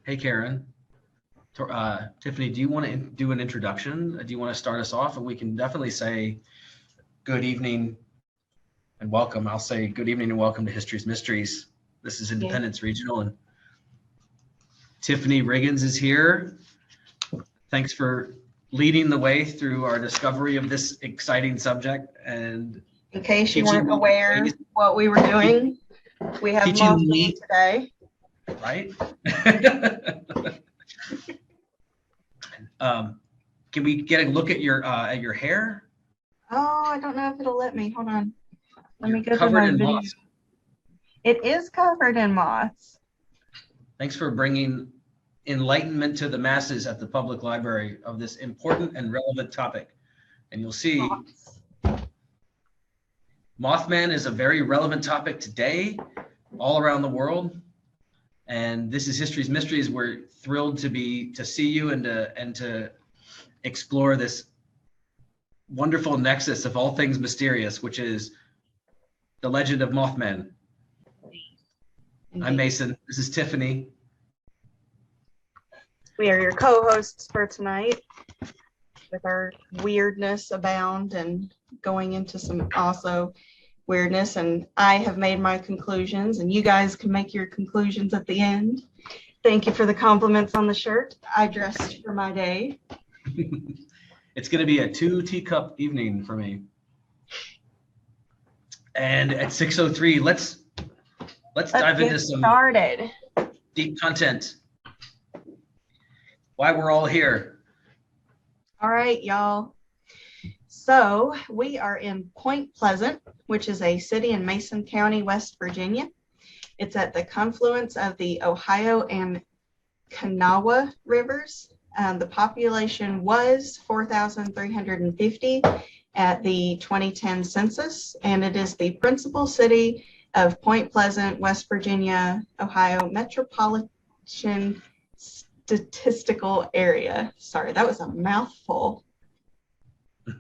Hey, Karen. Tiffany, do you want to do an introduction? Do you want to start us off? And we can definitely say good evening and welcome. I'll say good evening and welcome to History's Mysteries. This is Yeah. Independence Regional, and Tiffany Riggins is here. Thanks for leading the way through our discovery of this exciting subject. And In case you teaching weren't me aware ways- what we were doing, we have Teaching Mothman me- today. right? Can we get a look at your hair? Oh, I don't know if it'll let me. Hold on. Let me You're go to covered my in video. moss. It is covered in moss. Thanks for bringing enlightenment to the masses at the public library of this important and relevant topic. And you'll see Mothman is a very relevant topic today, all around the world. And this is History's Mysteries. We're thrilled to see you and to explore this wonderful nexus of all things mysterious, which is the legend of Mothman. I'm Mason. This is Tiffany. We are your co-hosts for tonight with our weirdness abound and going into some also weirdness. And I have made my conclusions and you guys can make your conclusions at the end. Thank you for the compliments on the shirt. I dressed for my day. It's going to be a 2 teacup evening for me. And at 6:03, let's dive into some started. deep content. Why we're all here. All right, y'all. So we are in Point Pleasant, which is a city in Mason County, West Virginia. It's at the confluence of the Ohio and Kanawha rivers. The population was 4,350 at the 2010 census, and it is the principal city of Point Pleasant, West Virginia, Ohio Metropolitan Statistical Area. Sorry, that was a mouthful. All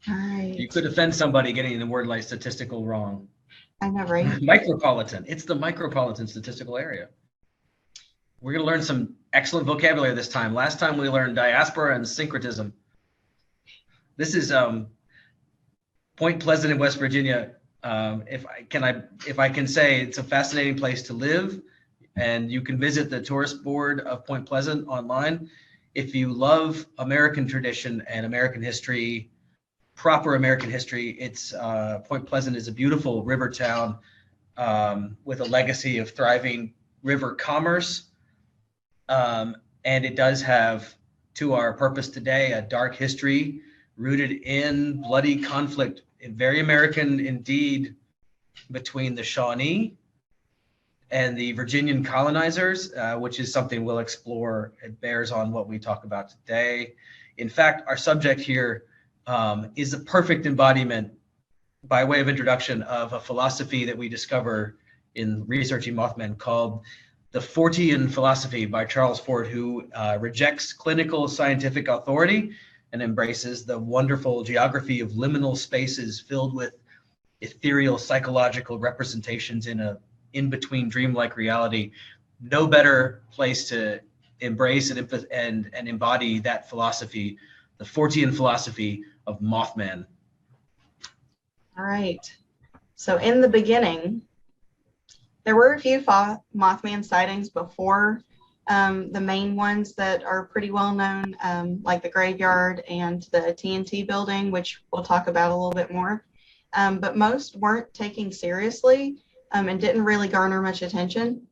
right. You could offend somebody getting the word like statistical wrong. I know, right? Micropolitan. It's the micropolitan statistical area. We're going to learn some excellent vocabulary this time. Last time we learned diaspora and syncretism. This is Point Pleasant in West Virginia. If I can say, it's a fascinating place to live, and you can visit the tourist board of Point Pleasant online. If you love American tradition and American history, proper American history, it's Point Pleasant is a beautiful river town with a legacy of thriving river commerce. And it does have, to our purpose today, a dark history rooted in bloody conflict, very American indeed, between the Shawnee and the Virginian colonizers, which is something we'll explore. It bears on what we talk about today. In fact, our subject here is a perfect embodiment, by way of introduction, of a philosophy that we discover in researching Mothman called the Fortean philosophy by Charles Fort, who rejects clinical scientific authority and embraces the wonderful geography of liminal spaces filled with ethereal psychological representations in a in-between dreamlike reality. No better place to embrace and embody that philosophy, the Fortean philosophy of Mothman. All right. So in the beginning, there were a few Mothman sightings before the main ones that are pretty well known, like the graveyard and the TNT building, which we'll talk about a little bit more. But most weren't taken seriously and didn't really garner much attention.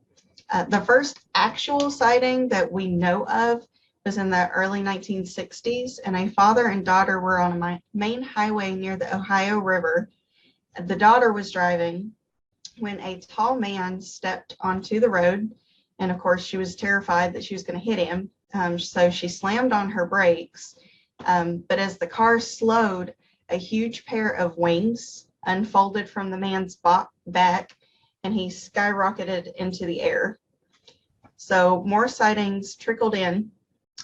The first actual sighting that we know of was in the early 1960s, and a father and daughter were on a main highway near the Ohio River. The daughter was driving when a tall man stepped onto the road, and of course she was terrified that she was going to hit him, so she slammed on her brakes, but as the car slowed, a huge pair of wings unfolded from the man's back, and he skyrocketed into the air. So more sightings trickled in,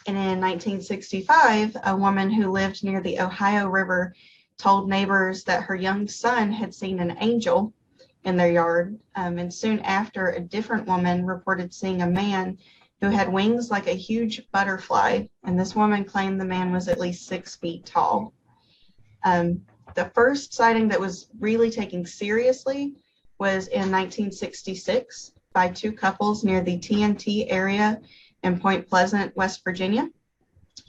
and in 1965, a woman who lived near the Ohio River told neighbors that her young son had seen an angel in their yard, and soon after, a different woman reported seeing a man who had wings like a huge butterfly, and this woman claimed the man was at least 6 feet tall. The first sighting that was really taken seriously was in 1966 by 2 couples near the TNT area in Point Pleasant, West Virginia,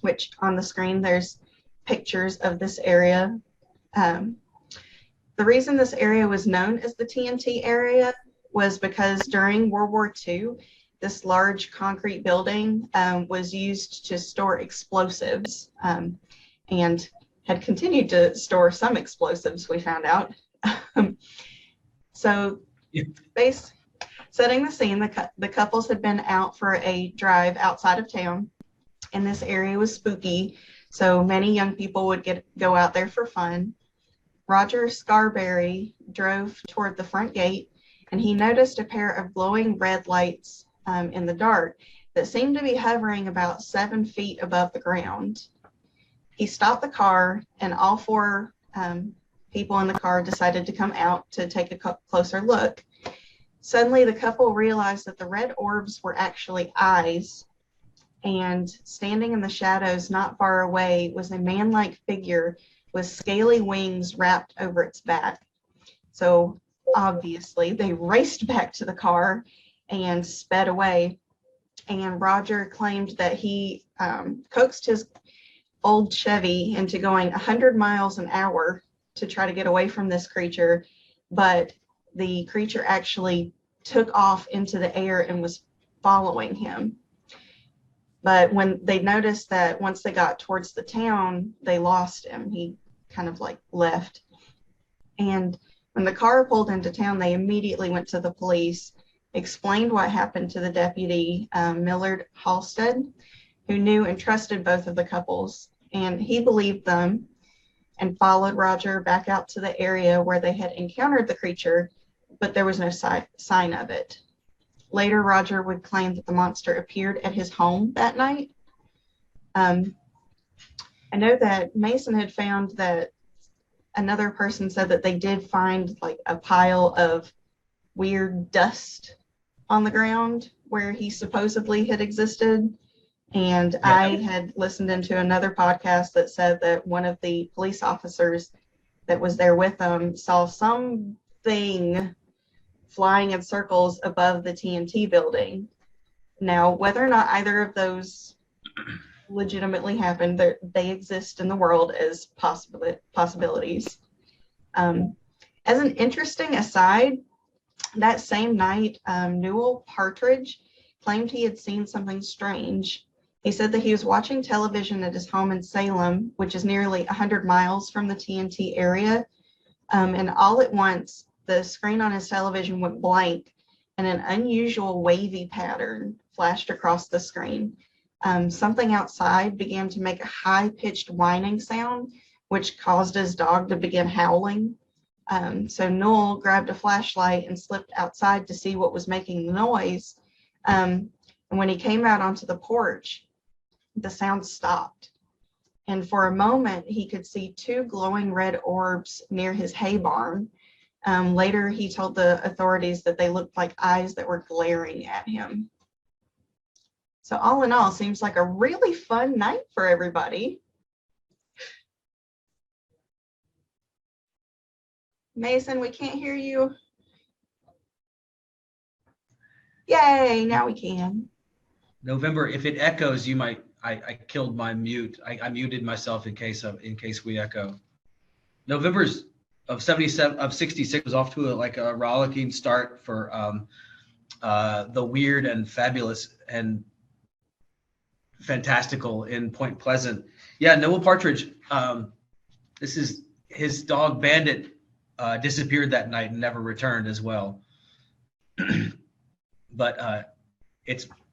which on the screen there's pictures of this area. The reason this area was known as the TNT area was because during World War II, this large concrete building was used to store explosives and had continued to store some explosives, we found out. So setting the scene, the couples had been out for a drive outside of town, and this area was spooky, so many young people would go out there for fun. Roger Scarberry drove toward the front gate, and he noticed a pair of glowing red lights in the dark that seemed to be hovering about 7 feet above the ground. He stopped the car, and all 4 people in the car decided to come out to take a closer look. Suddenly, the couple realized that the red orbs were actually eyes, and standing in the shadows not far away was a man-like figure with scaly wings wrapped over its back. So obviously, they raced back to the car and sped away. And Roger claimed that he coaxed his old Chevy into going 100 miles an hour to try to get away from this creature, but the creature actually took off into the air and was following him. But when they noticed that once they got towards the town, they lost him. He kind of like left. And when the car pulled into town, they immediately went to the police, explained what happened to the deputy, Millard Halstead, who knew and trusted both of the couples. And he believed them and followed Roger back out to the area where they had encountered the creature, but there was no sign of it. Later, Roger would claim that the monster appeared at his home that night. I know that Mason had found that another person said that they did find like a pile of weird dust on the ground where he supposedly had existed. And yeah. I had listened into another podcast that said that one of the police officers that was there with them saw something flying in circles above the TNT building. Now, whether or not either of those legitimately happened, they exist in the world as possibilities. As an interesting aside, that same night, Newell Partridge claimed he had seen something strange. He said that he was watching television at his home in Salem, which is nearly 100 miles from the TNT area, and all at once, the screen on his television went blank and an unusual wavy pattern flashed across the screen. Something outside began to make a high-pitched whining sound, which caused his dog to begin howling. So Newell grabbed a flashlight and slipped outside to see what was making the noise. And when he came out onto the porch, the sound stopped. And for a moment, he could see 2 glowing red orbs near his hay barn. Later, he told the authorities that they looked like eyes that were glaring at him. So all in all, seems like a really fun night for everybody. Mason, we can't hear you. Yay, now we can. November, if it echoes, you might, I killed my mute. I muted myself in case we echo. November's of 66 was off to a rollicking start for the weird and fabulous and fantastical in Point Pleasant. Yeah, Newell Partridge, this is his dog Bandit, disappeared that night and never returned as well. But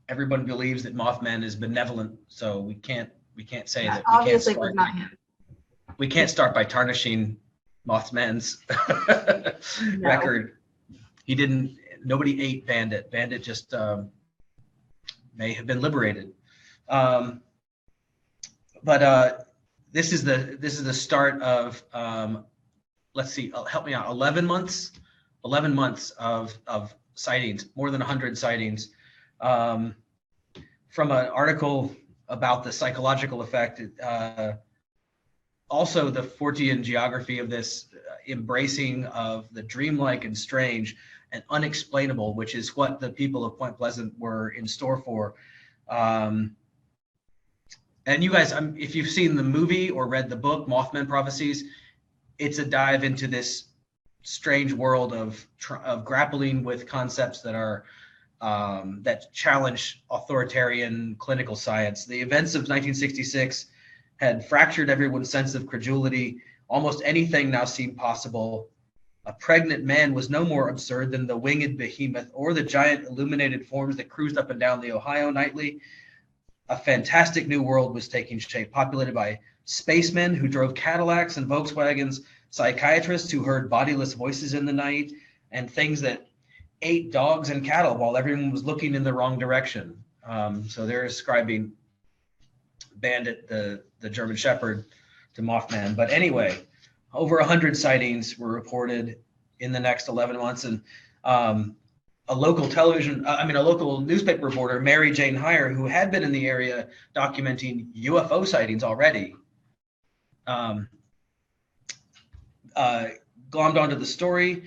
everyone believes that Mothman is benevolent, so we can't say that. Obviously, was not him. We can't start by tarnishing Mothman's record. Nobody ate Bandit. Bandit just may have been liberated. But this is the start of let's see, help me out. 11 months of sightings, more than 100 sightings. from an article about the psychological effect, also the Fortean geography of this embracing of the dreamlike and strange and unexplainable, which is what the people of Point Pleasant were in store for. And you guys, if you've seen the movie or read the book, Mothman Prophecies, it's a dive into this strange world of grappling with concepts that are that challenge authoritarian clinical science. The events of 1966 had fractured everyone's sense of credulity. Almost anything now seemed possible. A pregnant man was no more absurd than the winged behemoth or the giant illuminated forms that cruised up and down the Ohio nightly. A fantastic new world was taking shape, populated by spacemen who drove Cadillacs and Volkswagens, psychiatrists who heard bodiless voices in the night, and things that ate dogs and cattle while everyone was looking in the wrong direction. So they're ascribing Bandit, the German Shepherd, to Mothman. But anyway, over 100 sightings were reported in the next 11 months, and a local newspaper reporter, Mary Jane Heyer, who had been in the area documenting UFO sightings already, glommed onto the story.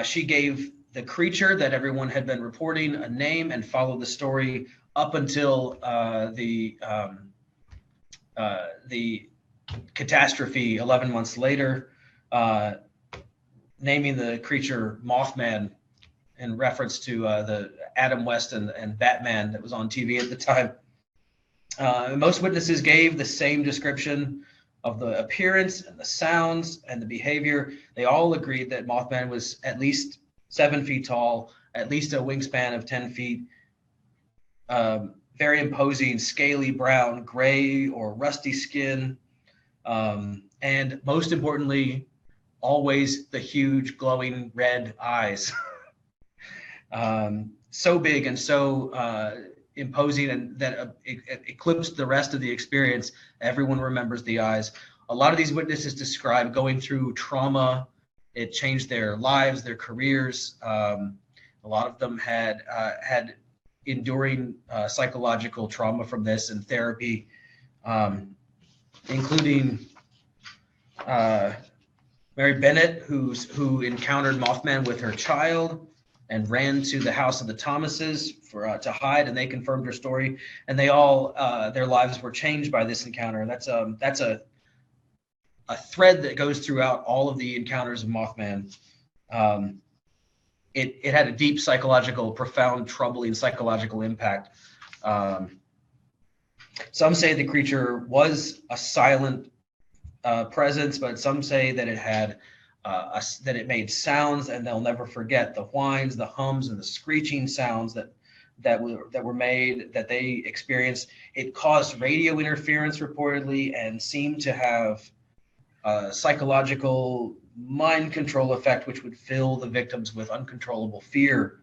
She gave the creature that everyone had been reporting a name and followed the story up until the catastrophe 11 months later, naming the creature Mothman in reference to the Adam West and Batman that was on TV at the time. Most witnesses gave the same description of the appearance and the sounds and the behavior. They all agreed that Mothman was at least 7 feet tall, at least a wingspan of 10 feet, very imposing, scaly brown, gray or rusty skin, and most importantly, always the huge glowing red eyes. So big and so imposing, and that it eclipsed the rest of the experience. Everyone remembers the eyes. A lot of these witnesses describe going through trauma. It changed their lives, their careers. A lot of them had enduring psychological trauma from this and therapy, including Mary Bennett, who encountered Mothman with her child and ran to the house of the Thomases to hide, and they confirmed her story. And they all their lives were changed by this encounter. That's a thread that goes throughout all of the encounters of Mothman. It had a deep psychological, profound, troubling psychological impact. Some say the creature was a silent presence, but some say that it had that it made sounds, and they'll never forget the whines, the hums, and the screeching sounds that were made, that they experienced. It caused radio interference reportedly, and seemed to have psychological mind control effect, which would fill the victims with uncontrollable fear.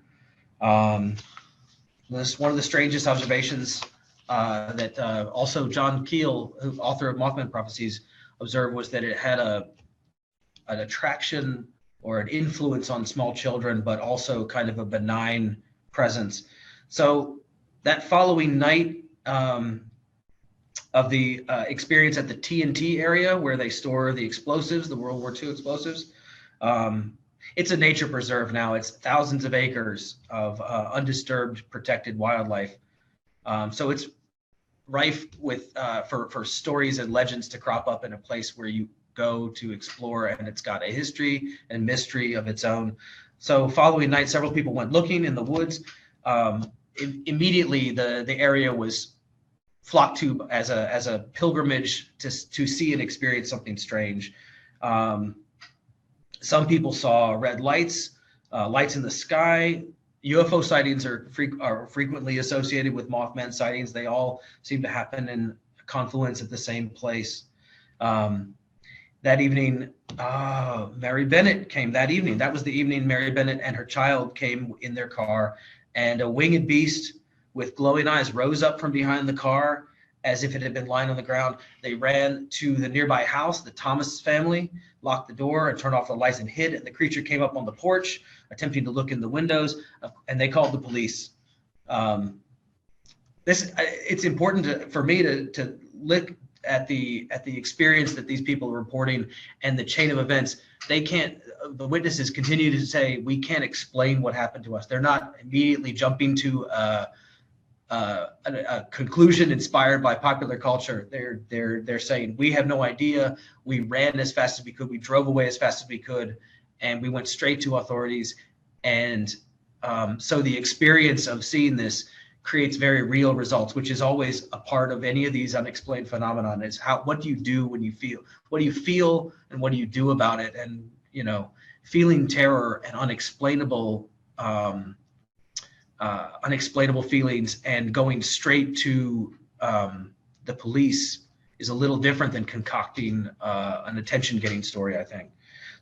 This one of the strangest observations that also John Keel, author of Mothman Prophecies, observed, was that it had an attraction or an influence on small children, but also kind of a benign presence. So that following night of the experience at the TNT area, where they store the explosives, the World War II explosives, it's a nature preserve now. It's thousands of acres of undisturbed, protected wildlife. So it's rife with for stories and legends to crop up in a place where you go to explore, and it's got a history and mystery of its own. So following night, several people went looking in the woods. Immediately, the area was flocked to as a pilgrimage to see and experience something strange. Some people saw red lights, lights in the sky. UFO sightings are frequently associated with Mothman sightings. They all seem to happen in a confluence at the same place. That evening, Mary Bennett came that evening. That was the evening Mary Bennett and her child came in their car, and a winged beast with glowing eyes rose up from behind the car as if it had been lying on the ground. They ran to the nearby house, the Thomas family, locked the door and turned off the lights and hid. And the creature came up on the porch, attempting to look in the windows, and they called the police. It's important for me to look at the experience that these people are reporting and the chain of events. The witnesses continue to say, we can't explain what happened to us. They're not immediately jumping to a conclusion inspired by popular culture. They're saying, we have no idea. We ran as fast as we could. We drove away as fast as we could, and we went straight to authorities. And so the experience of seeing this creates very real results, which is always a part of any of these unexplained phenomenon. Is what do you do when you feel? What do you feel, and what do you do about it? And feeling terror and unexplainable feelings and going straight to the police is a little different than concocting an attention-getting story, I think.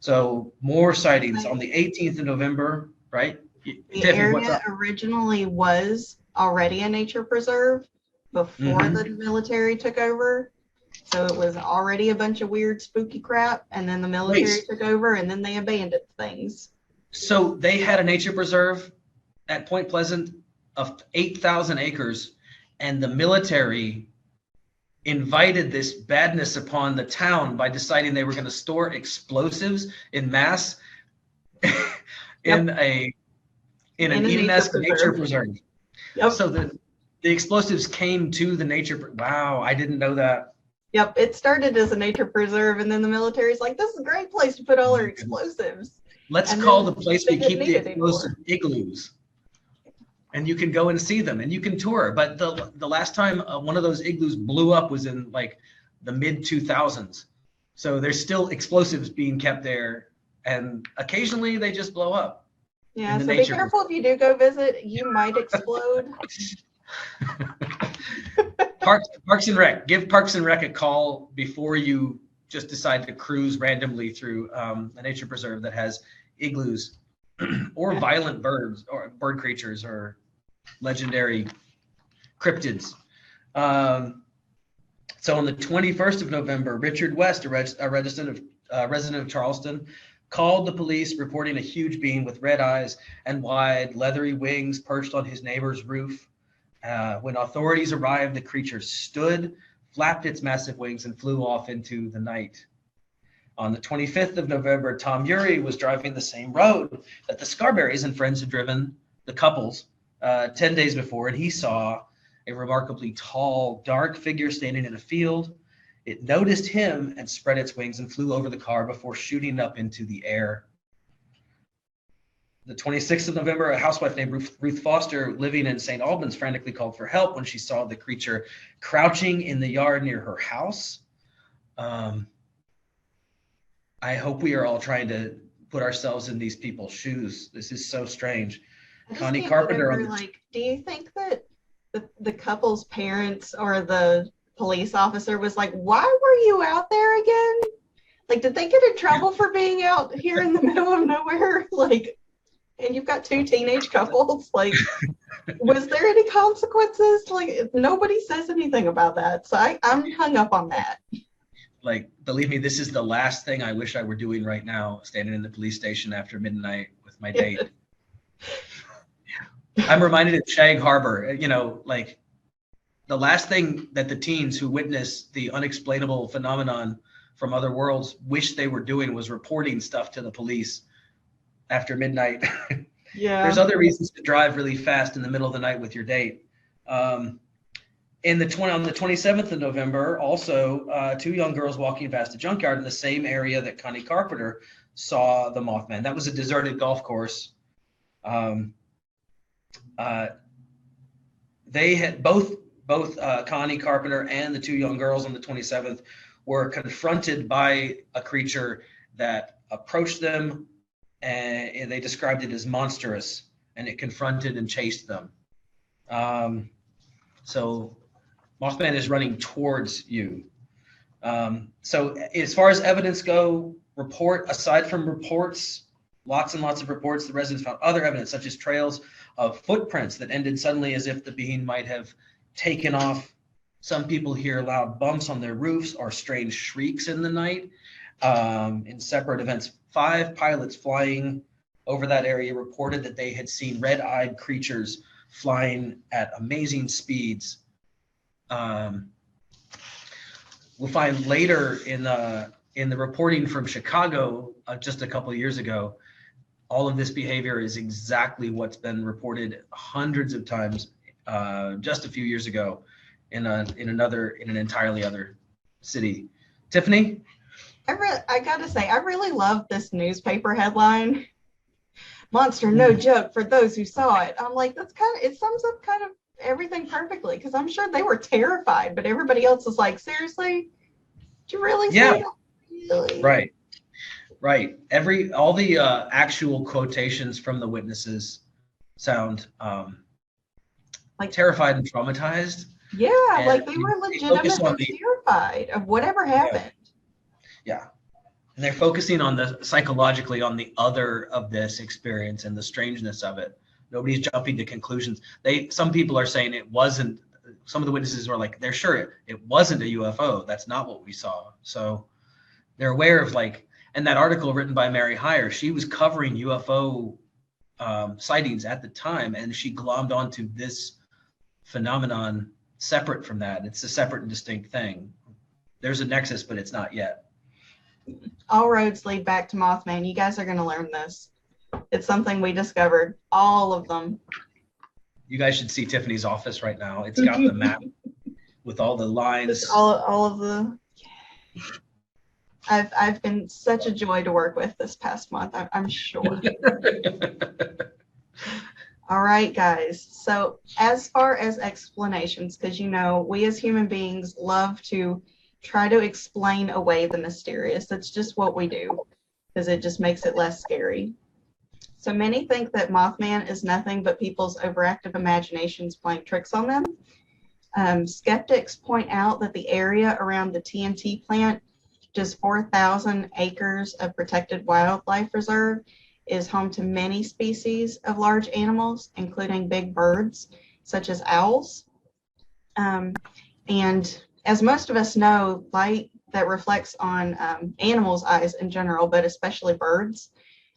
So more sightings on the 18th of November, right? The Tiffany, what's area up? originally was already a nature preserve before the military took over. So it was already a bunch of weird, spooky crap, and then the military took over, and then they abandoned things. So they had a nature preserve at Point Pleasant of 8,000 acres, and the military invited this badness upon the town by deciding they were going to store explosives in mass in an Eden-esque nature preserve. Yep. So the explosives came to the nature. Wow, I didn't know that. Yep, it started as a nature preserve, and then the military's like, this is a great place to put all our explosives. Let's call the place we keep the explosive igloos. And you can go and see them, and you can tour. But the last time one of those igloos blew up was in like the mid 2000s. So there's still explosives being kept there, and occasionally they just blow up. Yeah, so be careful if you do go visit, you might explode. Parks and Rec. Give Parks and Rec a call before you just decide to cruise randomly through a nature preserve that has igloos or violent birds or bird creatures or legendary cryptids. So on the 21st of November, Richard West, a resident of Charleston, called the police reporting a huge being with red eyes and wide, leathery wings perched on his neighbor's roof. When authorities arrived, the creature stood, flapped its massive wings, and flew off into the night. On the 25th of November, Tom Urey was driving the same road that the Scarberrys and friends had driven, the couples, 10 days before, and he saw a remarkably tall, dark figure standing in a field. It noticed him and spread its wings and flew over the car before shooting up into the air. The 26th of November, a housewife named Ruth Foster, living in St. Albans, frantically called for help when she saw the creature crouching in the yard near her house. I hope we are all trying to put ourselves in these people's shoes. This is so strange. Connie Carpenter. Do you think that the couple's parents or the police officer was like, why were you out there again? Like, did they get in trouble for being out here in the middle of nowhere? Like, and you've got two teenage couples. Like, was there any consequences? Like, nobody says anything about that. So I'm hung up on that. Like, believe me, this is the last thing I wish I were doing right now, standing in the police station after midnight with my date. I'm reminded of Shag Harbor, like the last thing that the teens who witnessed the unexplainable phenomenon from other worlds wish they were doing was reporting stuff to the police after midnight. Yeah. There's other reasons to drive really fast in the middle of the night with your date. On the 27th of November, also two young girls walking past a junkyard in the same area that Connie Carpenter saw the Mothman. That was a deserted golf course. They had both Connie Carpenter and the two young girls on the 27th were confronted by a creature that approached them, and they described it as monstrous, and it confronted and chased them. So Mothman is running towards you. So as far as evidence go, aside from reports, lots and lots of reports, the residents found other evidence, such as trails of footprints that ended suddenly as if the being might have taken off. Some people hear loud bumps on their roofs or strange shrieks in the night. In separate events, 5 pilots flying over that area reported that they had seen red-eyed creatures flying at amazing speeds. We'll find later in the reporting from Chicago just a couple of years ago, all of this behavior is exactly what's been reported hundreds of times just a few years ago in an entirely other city. Tiffany? I gotta say, I really love this newspaper headline. Monster, no joke for those who saw it. I'm like, it sums up kind of everything perfectly, because I'm sure they were terrified, but everybody else is like, seriously? Did you really say that? Really? Right. All the actual quotations from the witnesses sound like terrified and traumatized. Yeah, and like they were legitimately terrified of whatever happened. Yeah. And they're focusing on psychologically on the other of this experience and the strangeness of it. Nobody's jumping to conclusions. Some people are saying it wasn't. Some of the witnesses were like, they're sure it wasn't a UFO. That's not what we saw. So they're aware of and that article written by Mary Hyre, she was covering UFO sightings at the time, and she glommed onto this phenomenon separate from that. It's a separate and distinct thing. There's a nexus, but it's not yet. All roads lead back to Mothman. You guys are going to learn this. It's something we discovered. All of them. You guys should see Tiffany's office right now. It's got the map with all the lines. All of the. I've been such a joy to work with this past month. I'm sure. All right, guys. So as far as explanations, because we as human beings love to try to explain away the mysterious. That's just what we do, because it just makes it less scary. So many think that Mothman is nothing but people's overactive imaginations playing tricks on them. Skeptics point out that the area around the TNT plant, just 4,000 acres of protected wildlife reserve, is home to many species of large animals, including big birds, such as owls. And as most of us know, light that reflects on animals' eyes in general, but especially birds'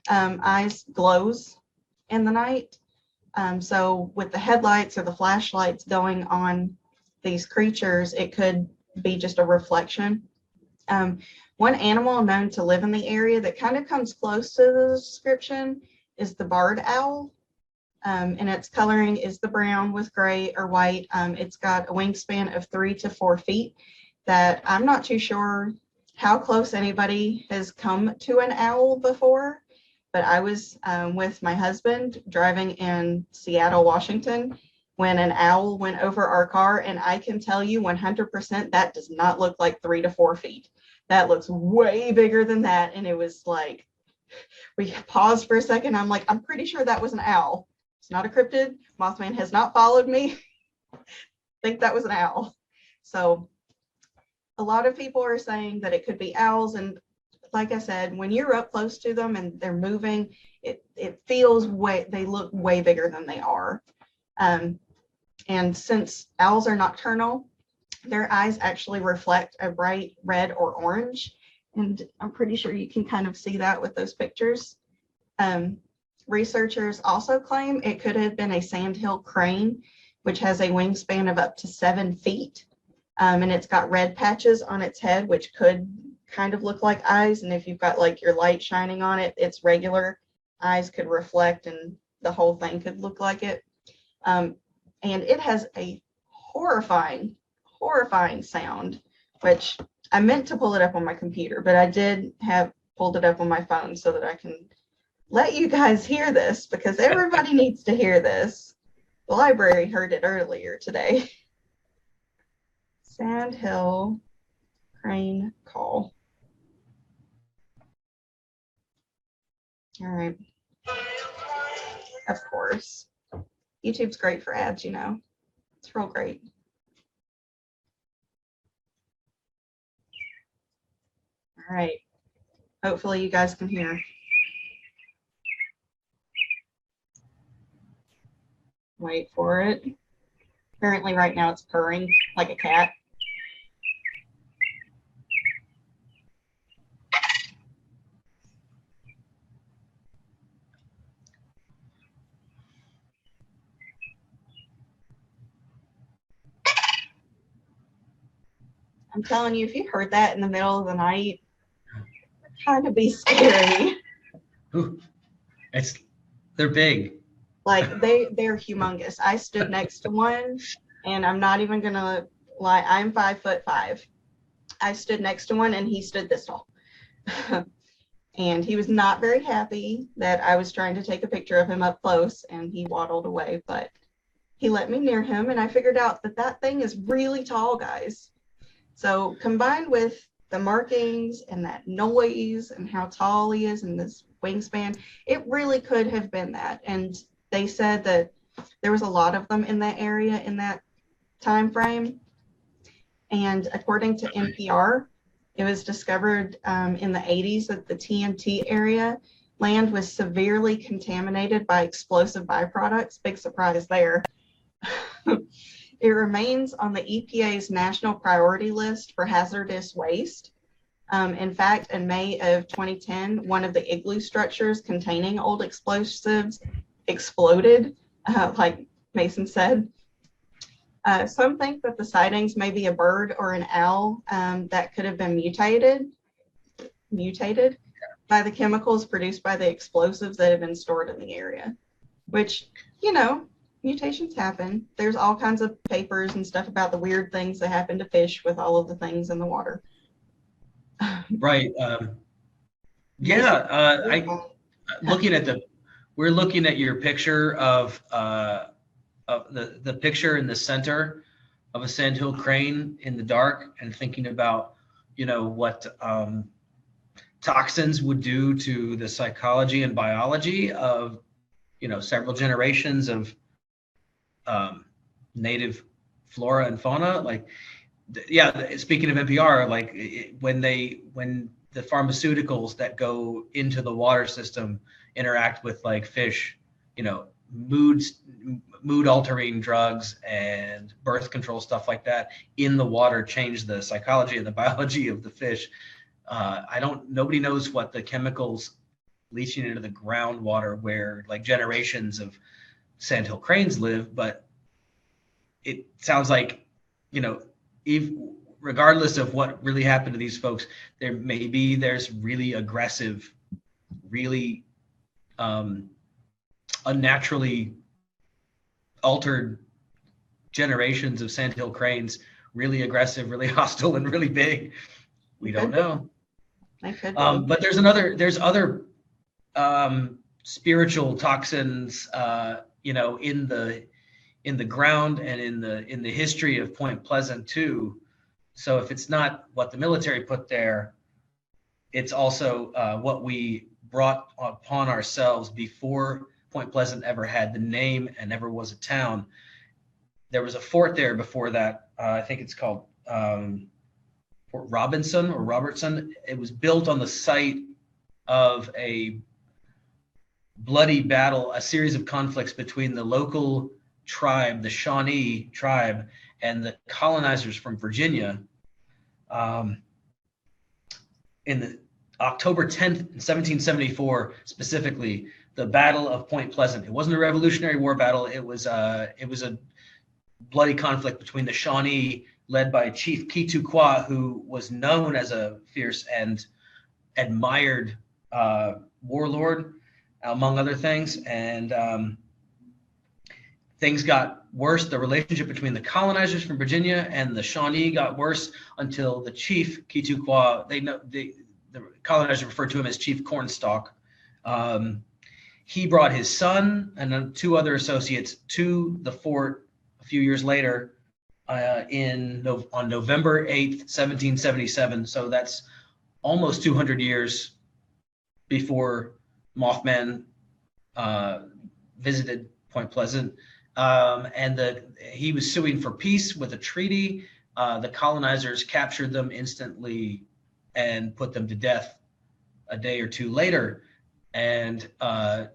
eyes, glows in the night. So with the headlights or the flashlights going on these creatures, it could be just a reflection. One animal known to live in the area that kind of comes close to the description is the barred owl. And its coloring is the brown with gray or white. It's got a wingspan of 3 to 4 feet that I'm not too sure how close anybody has come to an owl before, but I was with my husband driving in Seattle, Washington, when an owl went over our car, and I can tell you 100% that does not look like 3 to 4 feet. That looks way bigger than that, and it was like, we paused for a second. I'm like, I'm pretty sure that was an owl. It's not a cryptid. Mothman has not followed me. I think that was an owl. So a lot of people are saying that it could be owls. And like I said, when you're up close to them and they're moving, it feels they look way bigger than they are. And since owls are nocturnal, their eyes actually reflect a bright red or orange. And I'm pretty sure you can kind of see that with those pictures. Researchers also claim it could have been a Sandhill Crane, which has a wingspan of up to 7 feet. And it's got red patches on its head, which could kind of look like eyes. And if you've got like your light shining on it, its regular eyes could reflect and the whole thing could look like it. And it has a horrifying sound, which I meant to pull it up on my computer, but I did have pulled it up on my phone so that I can let you guys hear this, because everybody needs to hear this. The library heard it earlier today. Sandhill Crane call. All right. Of course. YouTube's great for ads, It's real great. All right. Hopefully you guys can hear. Wait for it. Apparently right now it's purring like a cat. I'm telling you, if you heard that in the middle of the night, kind of be scary. Ooh, they're big. Like they're humongous. I stood next to one, and I'm not even gonna lie, I'm 5'5". I stood next to one and he stood this tall. And he was not very happy that I was trying to take a picture of him up close, and he waddled away, but he let me near him, and I figured out that that thing is really tall, guys. So combined with the markings and that noise and how tall he is and this wingspan, it really could have been that. And they said that there was a lot of them in that area in that time frame. And according to NPR, it was discovered in the 80s that the TNT area land was severely contaminated by explosive byproducts. Big surprise there. It remains on the EPA's national priority list for hazardous waste. In fact, in May of 2010, one of the igloo structures containing old explosives exploded, like Mason said. Some think that the sightings may be a bird or an owl that could have been mutated by the chemicals produced by the explosives that have been stored in the area, which, you know, mutations happen. There's all kinds of papers and stuff about the weird things that happen to fish with all of the things in the water. Right. We're looking at your picture of the picture in the center of a Sandhill Crane in the dark, and thinking about, you know, what toxins would do to the psychology and biology of, you know, several generations of native flora and fauna. Like, yeah, speaking of NPR, like when the pharmaceuticals that go into the water system interact with like fish, you know, mood altering drugs and birth control stuff like that in the water change the psychology and the biology of the fish. Nobody knows what the chemicals leaching into the groundwater where like generations of Sandhill cranes live, but it sounds like, you know, regardless of what really happened to these folks, there's really aggressive, really unnaturally altered generations of Sandhill cranes, really aggressive, really hostile, and really big. We don't know. But there's other spiritual toxins, you know, in the ground and in the history of Point Pleasant too. So if it's not what the military put there, it's also what we brought upon ourselves before Point Pleasant ever had the name and ever was a town. There was a fort there before that. I think it's called Fort Robinson or Robertson. It was built on the site of a bloody battle, a series of conflicts between the local tribe, the Shawnee tribe, and the colonizers from Virginia. In the October 10th, 1774, specifically, the Battle of Point Pleasant. It wasn't a Revolutionary War battle. It was a bloody conflict between the Shawnee, led by Chief Keetoowah, who was known as a fierce and admired warlord, among other things. And things got worse. The relationship between the colonizers from Virginia and the Shawnee got worse until the Chief Keetoowah, the colonizers referred to him as Chief Cornstalk. He brought his son and two other associates to the fort a few years later on November 8th, 1777. So that's almost 200 years before Mothman visited Point Pleasant. And he was suing for peace with a treaty. The colonizers captured them instantly and put them to death a day or two later. And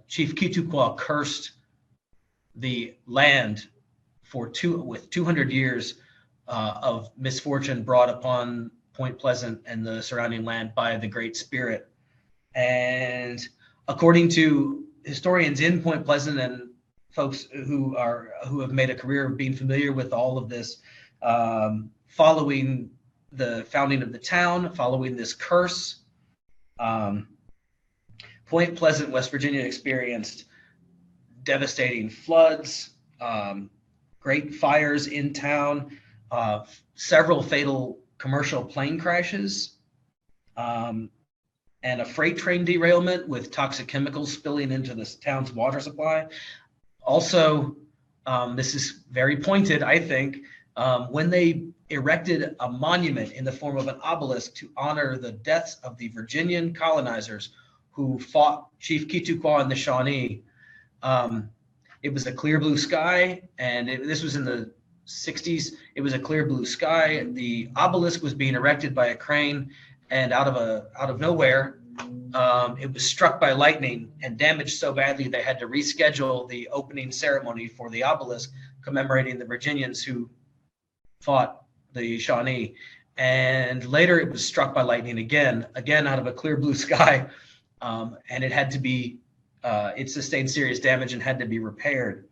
Chief Keetoowah cursed the land with 200 years of misfortune brought upon Point Pleasant and the surrounding land by the Great Spirit. And according to historians in Point Pleasant and folks who have made a career of being familiar with all of this, following the founding of the town following this curse. Point Pleasant, West Virginia experienced devastating floods, great fires in town, several fatal commercial plane crashes, and a freight train derailment with toxic chemicals spilling into the town's water supply. Also, this is very pointed, I think, when they erected a monument in the form of an obelisk to honor the deaths of the Virginian colonizers who fought Chief Keetoowah and the Shawnee. It was a clear blue sky, and this was in the 60s. It was a clear blue sky. The obelisk was being erected by a crane, and out of nowhere, it was struck by lightning and damaged so badly they had to reschedule the opening ceremony for the obelisk commemorating the Virginians who fought the Shawnee. And later it was struck by lightning again out of a clear blue sky, and it had to be it sustained serious damage and had to be repaired.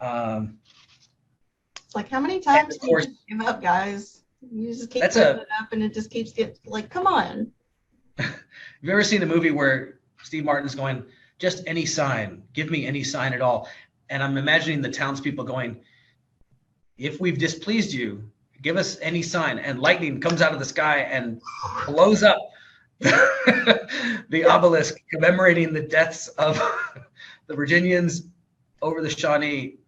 It's like, how many times do you just give up, guys? You just keep putting it up, and it just keeps getting like, come on. Have you ever seen a movie where Steve Martin's going, just any sign, give me any sign at all? And I'm imagining the townspeople going, if we've displeased you, give us any sign. And lightning comes out of the sky and blows up the obelisk commemorating the deaths of the Virginians over the Shawnee.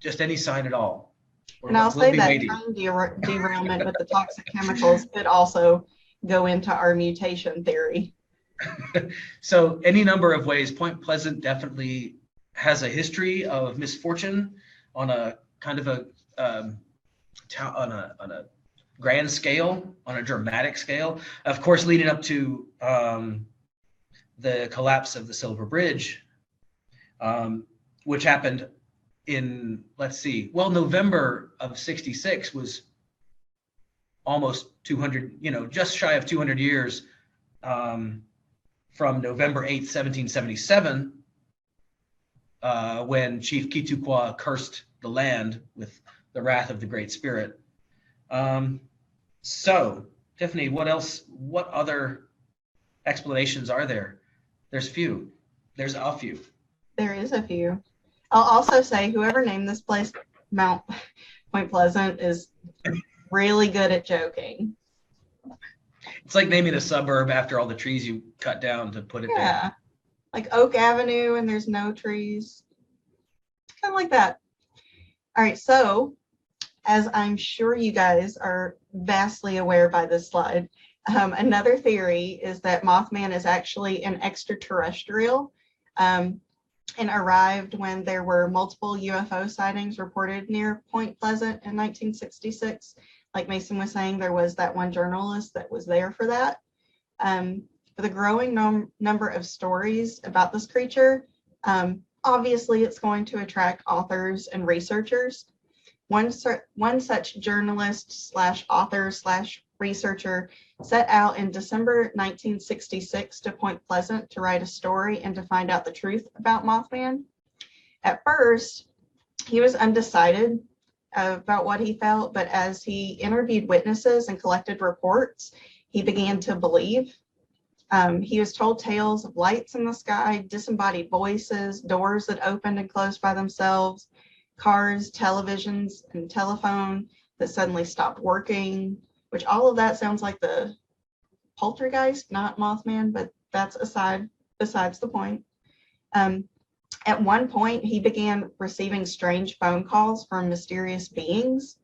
Just any sign at all. And I'll say that train derailment with the toxic chemicals could also go into our mutation theory. So any number of ways, Point Pleasant definitely has a history of misfortune on a kind of a on a grand scale, on a dramatic scale. Of course, leading up to the collapse of the Silver Bridge, which happened in, November of '66 was almost 200, just shy of 200 years from November 8th, 1777, when Chief Keetoowah cursed the land with the wrath of the Great Spirit. So, Tiffany, what other explanations are there? There's a few. There is a few. I'll also say whoever named this place Point Pleasant is really good at joking. It's like naming a suburb after all the trees you cut down to put it there. Yeah, like Oak Avenue and there's no trees. Kind of like that. All right, so as I'm sure you guys are vastly aware by this slide, another theory is that Mothman is actually an extraterrestrial and arrived when there were multiple UFO sightings reported near Point Pleasant in 1966. Like Mason was saying, there was that one journalist that was there for that. With a growing number of stories about this creature, obviously it's going to attract authors and researchers. One such journalist / author / researcher set out in December 1966 to Point Pleasant to write a story and to find out the truth about Mothman. At first, he was undecided about what he felt, but as he interviewed witnesses and collected reports, he began to believe. He was told tales of lights in the sky, disembodied voices, doors that opened and closed by themselves, cars, televisions, and telephone that suddenly stopped working, which all of that sounds like the poltergeist, not Mothman, but that's besides the point. At one point, he began receiving strange phone calls from mysterious beings.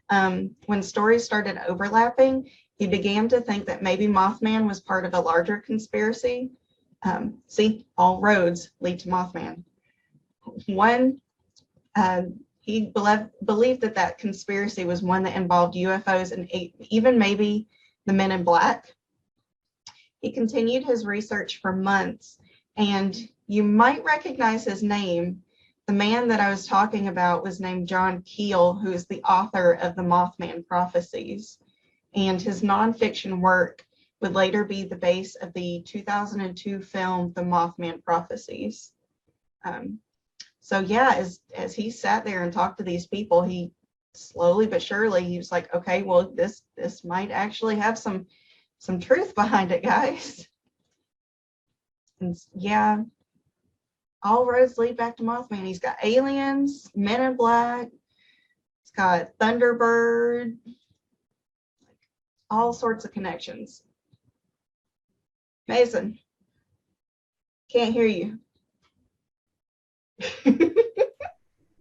When stories started overlapping, he began to think that maybe Mothman was part of a larger conspiracy. See, all roads lead to Mothman. He believed that conspiracy was one that involved UFOs and even maybe the Men in Black. He continued his research for months, and you might recognize his name. The man that I was talking about was named John Keel, who is the author of the Mothman Prophecies, and his nonfiction work would later be the base of the 2002 film, The Mothman Prophecies. So yeah, as he sat there and talked to these people, he slowly but surely, he was like, okay, well, this might actually have some truth behind it, guys. And yeah, all roads lead back to Mothman. He's got aliens, Men in Black. He's got Thunderbird. All sorts of connections. Mason, can't hear you.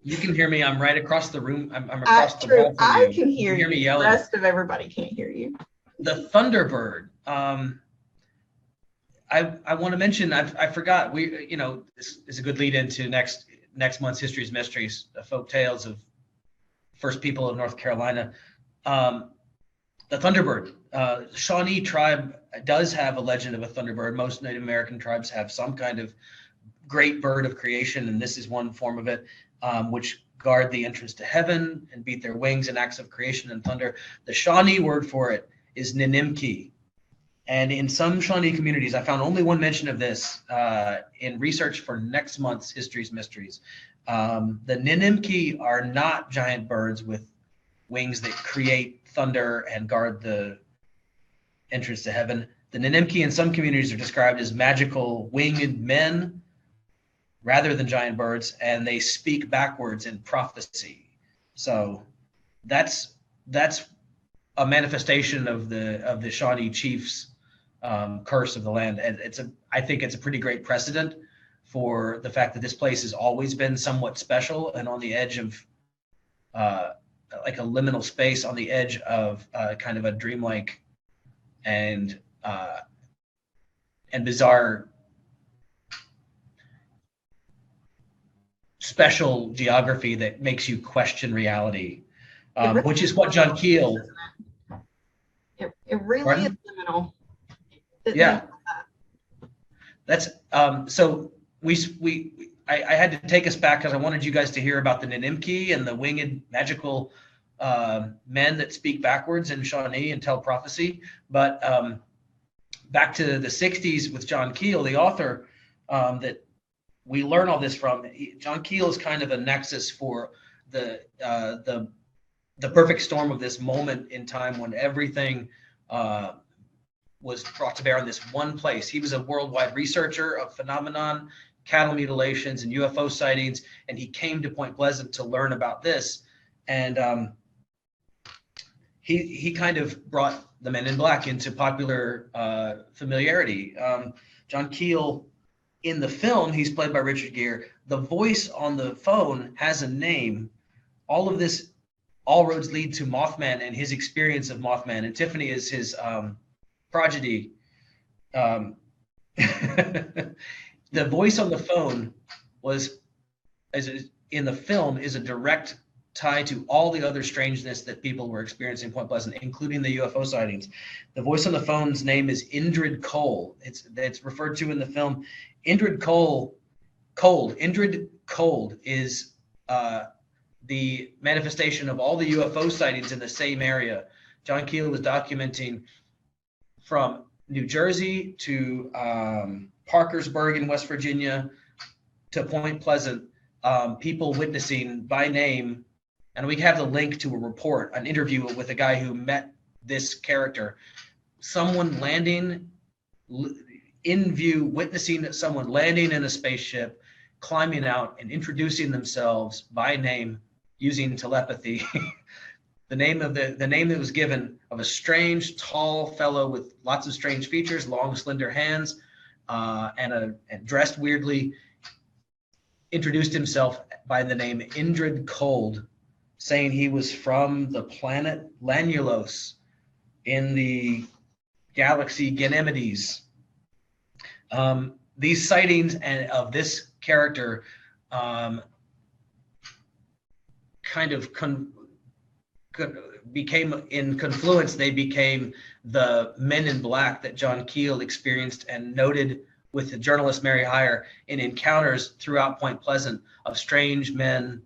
You can hear me. I'm right across the room. I'm across the True, wall from I you. can hear You you. me The yelling. rest of everybody can't hear you. The Thunderbird. I want to mention. I forgot. This is a good lead into next month's History's Mysteries, the folk tales of first people of North Carolina. The Thunderbird. Shawnee tribe does have a legend of a Thunderbird. Most Native American tribes have some kind of great bird of creation, and this is one form of it, which guard the entrance to heaven and beat their wings in acts of creation and thunder. The Shawnee word for it is Ninimki. And in some Shawnee communities, I found only one mention of this in research for next month's History's Mysteries. The Ninimki are not giant birds with wings that create thunder and guard the entrance to heaven. The Ninimki in some communities are described as magical winged men rather than giant birds, and they speak backwards in prophecy. So that's a manifestation of the Shawnee chiefs' curse of the land, and I think it's a pretty great precedent for the fact that this place has always been somewhat special and on the edge of like a liminal space, on the edge of kind of a dreamlike and bizarre special geography that makes you question reality, which is what John Keel. It really is liminal. Yeah, that's so I had to take us back because I wanted you guys to hear about the Ninimki and the winged magical men that speak backwards in Shawnee and tell prophecy. But back to the 60s with John Keel, the author that we learn all this from. John Keel is kind of a nexus for the perfect storm of this moment in time when everything was brought to bear in this one place. He was a worldwide researcher of phenomenon, cattle mutilations, and UFO sightings, and he came to Point Pleasant to learn about this. And he kind of brought the Men in Black into popular familiarity. John Keel, in the film, he's played by Richard Gere. The voice on the phone has a name. All of this, all roads lead to Mothman and his experience of Mothman. And Tiffany is his prodigy. The voice on the phone in the film is a direct tie to all the other strangeness that people were experiencing in Point Pleasant, including the UFO sightings. The voice on the phone's name is Indrid Cole. It's referred to in the film. Indrid Cold is the manifestation of all the UFO sightings in the same area. John Keel was documenting from New Jersey to Parkersburg in West Virginia to Point Pleasant, people witnessing by name, and we have the link to a report, an interview with a guy who met this character, someone landing in view, witnessing someone landing in a spaceship, climbing out and introducing themselves by name using telepathy. The name that was given of a strange, tall fellow with lots of strange features, long, slender hands, and dressed weirdly, introduced himself by the name Indrid Cold, saying he was from the planet Lanulos in the galaxy Ganymedes. These sightings of this character kind of became in confluence. They became the Men in Black that John Keel experienced and noted with the journalist Mary Heyer in encounters throughout Point Pleasant of strange men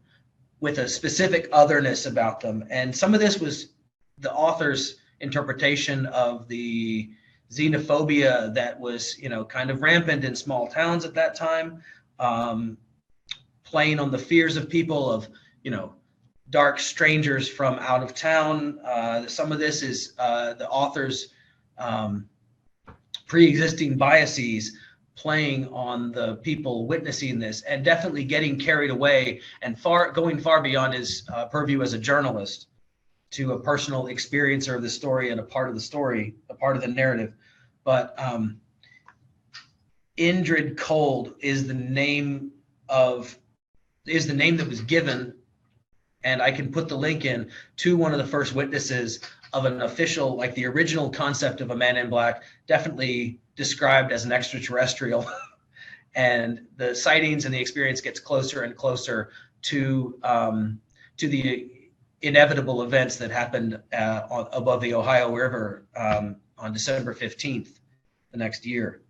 with a specific otherness about them. And some of this was the author's interpretation of the xenophobia that was, kind of rampant in small towns at that time, playing on the fears of people of, dark strangers from out of town. Some of this is the author's pre-existing biases playing on the people witnessing this, and definitely getting carried away and going far beyond his purview as a journalist to a personal experiencer of the story and a part of the story, a part of the narrative. But Indrid Cold is the name that was given, and I can put the link in to one of the first witnesses of an official, like the original concept of a man in black, definitely described as an extraterrestrial. And the sightings and the experience gets closer and closer to the inevitable events that happened above the Ohio River on December 15th, the next year.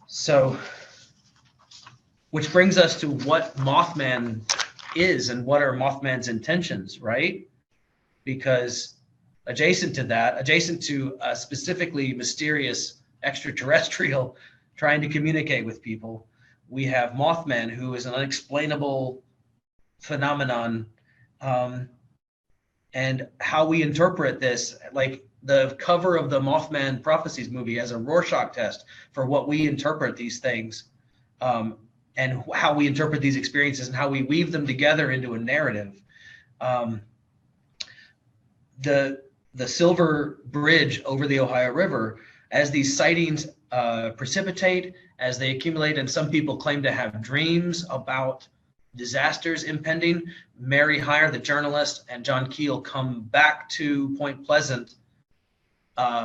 So, which brings us to what Mothman is and what are Mothman's intentions, right? Because adjacent to a specifically mysterious extraterrestrial trying to communicate with people, we have Mothman, who is an unexplainable phenomenon. And how we interpret this, like the cover of the Mothman Prophecies movie, as a Rorschach test for what we interpret these things, and how we interpret these experiences and how we weave them together into a narrative. The Silver Bridge over the Ohio River, as these sightings precipitate, as they accumulate, and some people claim to have dreams about disasters impending, Mary Hyre, the journalist, and John Keel come back to Point Pleasant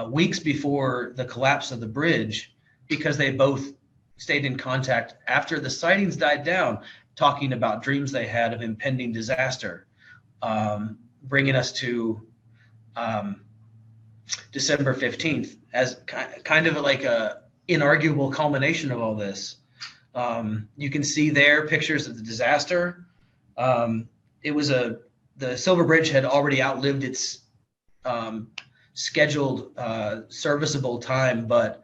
weeks before the collapse of the bridge, because they both stayed in contact after the sightings died down, talking about dreams they had of impending disaster, bringing us to December 15th as kind of like a inarguable culmination of all this. You can see there pictures of the disaster. The Silver Bridge had already outlived its scheduled serviceable time, but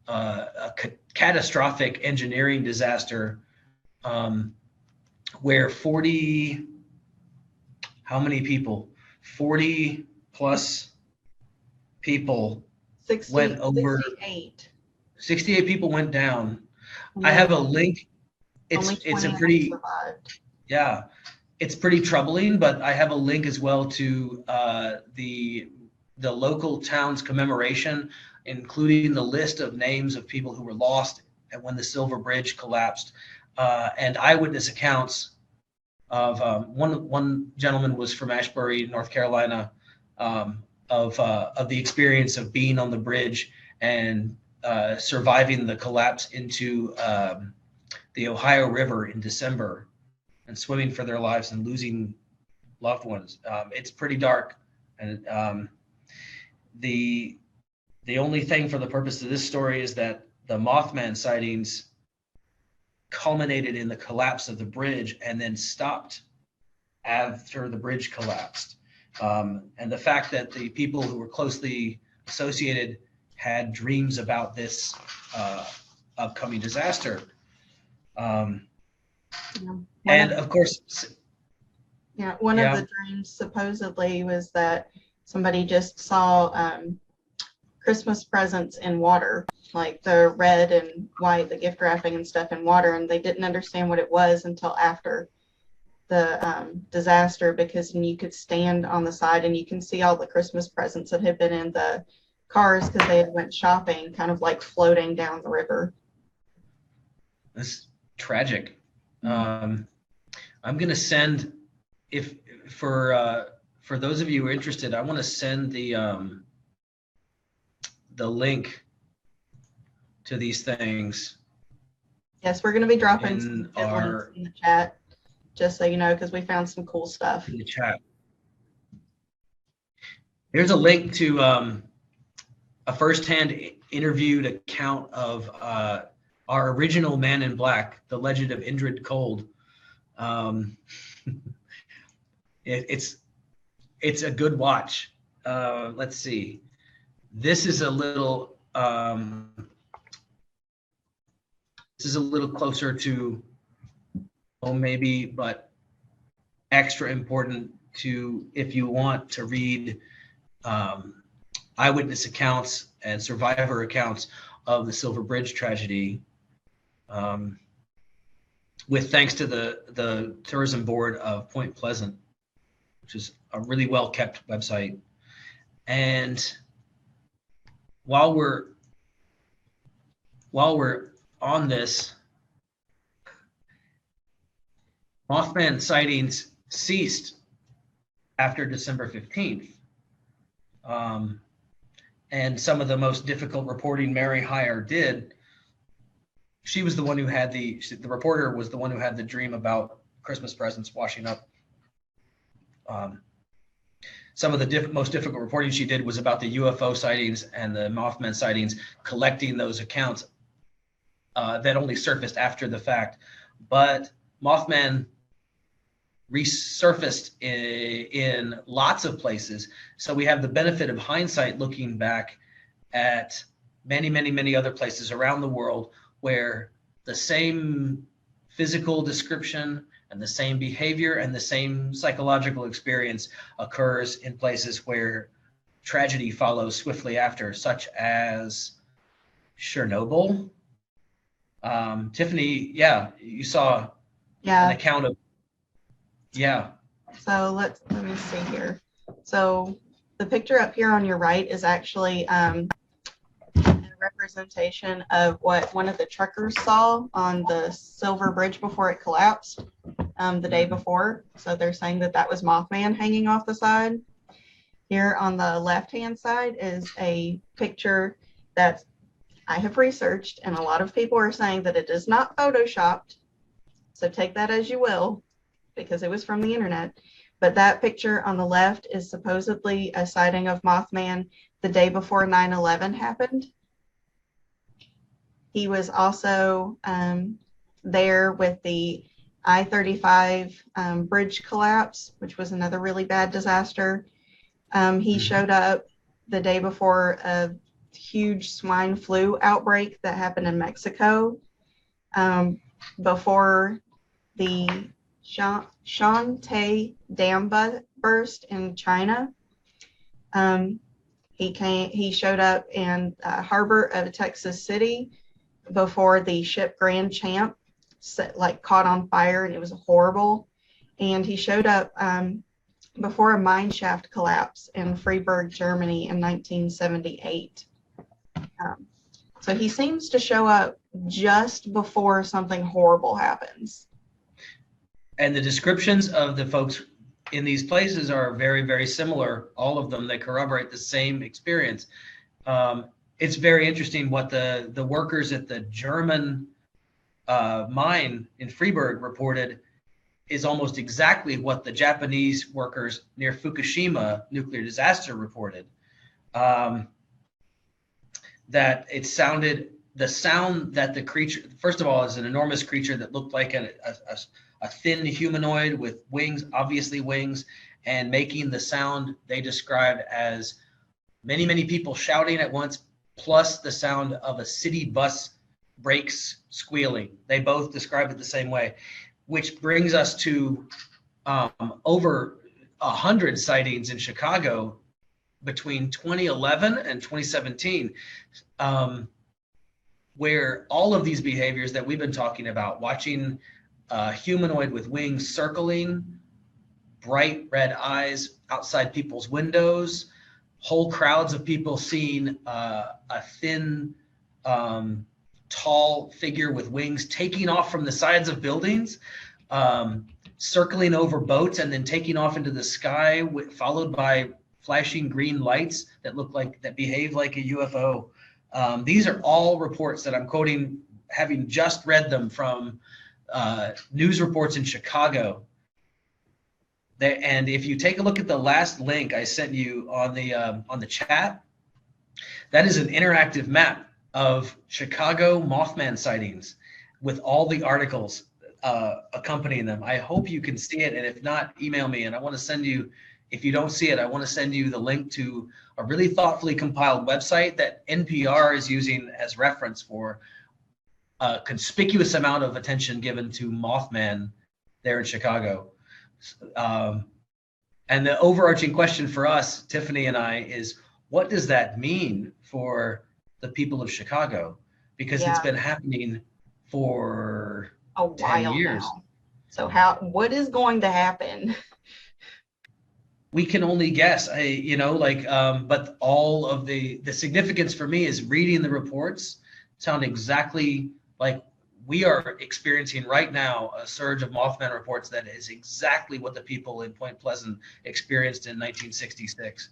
a catastrophic engineering disaster where 40 plus people 60, went over. 68 people went down. Yeah. I have a link. It's a pretty, survived. yeah, it's pretty troubling, but I have a link as well to the local town's commemoration, including the list of names of people who were lost and when the Silver Bridge collapsed, and eyewitness accounts of one gentleman was from Ashbury, North Carolina, of the experience of being on the bridge and surviving the collapse into the Ohio River in December, and swimming for their lives and losing loved ones. It's pretty dark, and the only thing for the purpose of this story is that the Mothman sightings culminated in the collapse of the bridge and then stopped after the bridge collapsed. And the fact that the people who were closely associated had dreams about this upcoming disaster. And of course, one of the dreams supposedly was that somebody just saw Christmas presents in water, like the red and white, the gift wrapping and stuff in water, and they didn't understand what it was until after the disaster, because you could stand on the side and you can see all the Christmas presents that had been in the cars because they had went shopping, kind of like floating down the river. That's tragic. I'm going to send, for those of you who are interested, I want to send the link to these things. Yes, we're going to be dropping some links in the chat, just so you know, because we found some cool stuff in the chat. Here's a link to a firsthand interviewed account of our original Man in Black, the legend of Indrid Cold. It's a good watch. Let's see. This is a little closer to home, maybe, but extra important to, if you want to read eyewitness accounts and survivor accounts of the Silver Bridge tragedy, with thanks to the tourism board of Point Pleasant, which is a really well kept website. And while we're on this, Mothman sightings ceased after December 15th. And some of the most difficult reporting Mary Heyer did, she was the one who had the reporter was the one who had the dream about Christmas presents washing up. Some of the most difficult reporting she did was about the UFO sightings and the Mothman sightings, collecting those accounts that only surfaced after the fact. But Mothman resurfaced in lots of places. So we have the benefit of hindsight looking back at many, many, many other places around the world where the same physical description and the same behavior and the same psychological experience occurs in places where tragedy follows swiftly after, such as Chernobyl. Tiffany, you saw an account of, So let me see here. So the picture up here on your right is actually a representation of what one of the truckers saw on the Silver Bridge before it collapsed the day before. So they're saying that was Mothman hanging off the side. Here on the left-hand side is a picture that I have researched, and a lot of people are saying that it is not photoshopped. So take that as you will, because it was from the internet. But that picture on the left is supposedly a sighting of Mothman the day before 9/11 happened. He was also there with the I-35 bridge collapse, which was another really bad disaster. He showed up the day before a huge swine flu outbreak that happened in Mexico, before the Shantai Dam burst in China. He showed up in harbor of Texas City before the ship Grand Champ caught on fire, and it was horrible. And he showed up before a mine shaft collapse in Freiburg, Germany in 1978. So he seems to show up just before something horrible happens. And the descriptions of the folks in these places are very, very similar. All of them, they corroborate the same experience. It's very interesting what the workers at the German mine in Freiburg reported is almost exactly what the Japanese workers near Fukushima nuclear disaster reported. That it sounded, the sound that the creature, first of all, is an enormous creature that looked like a thin humanoid with wings, obviously wings, and making the sound they described as many, many people shouting at once, plus the sound of a city bus brakes squealing. They both described it the same way, which brings us to over 100 sightings in Chicago between 2011 and 2017, where all of these behaviors that we've been talking about, watching a humanoid with wings circling, bright red eyes outside people's windows, whole crowds of people seeing a thin, tall figure with wings taking off from the sides of buildings, circling over boats and then taking off into the sky, followed by flashing green lights that behave like a UFO. These are all reports that I'm quoting, having just read them from news reports in Chicago. And if you take a look at the last link I sent you on the chat, that is an interactive map of Chicago Mothman sightings with all the articles accompanying them. I hope you can see it, and if not, email me, and I want to send you, if you don't see it, I want to send you the link to a really thoughtfully compiled website that NPR is using as reference for a conspicuous amount of attention given to Mothman there in Chicago. And the overarching question for us, Tiffany and I, is what does that mean for the people of Chicago? Because it's been happening for a while 10 years. now. So what is going to happen? We can only guess, but all of the significance for me is reading the reports sound exactly like we are experiencing right now a surge of Mothman reports that is exactly what the people in Point Pleasant experienced in 1966.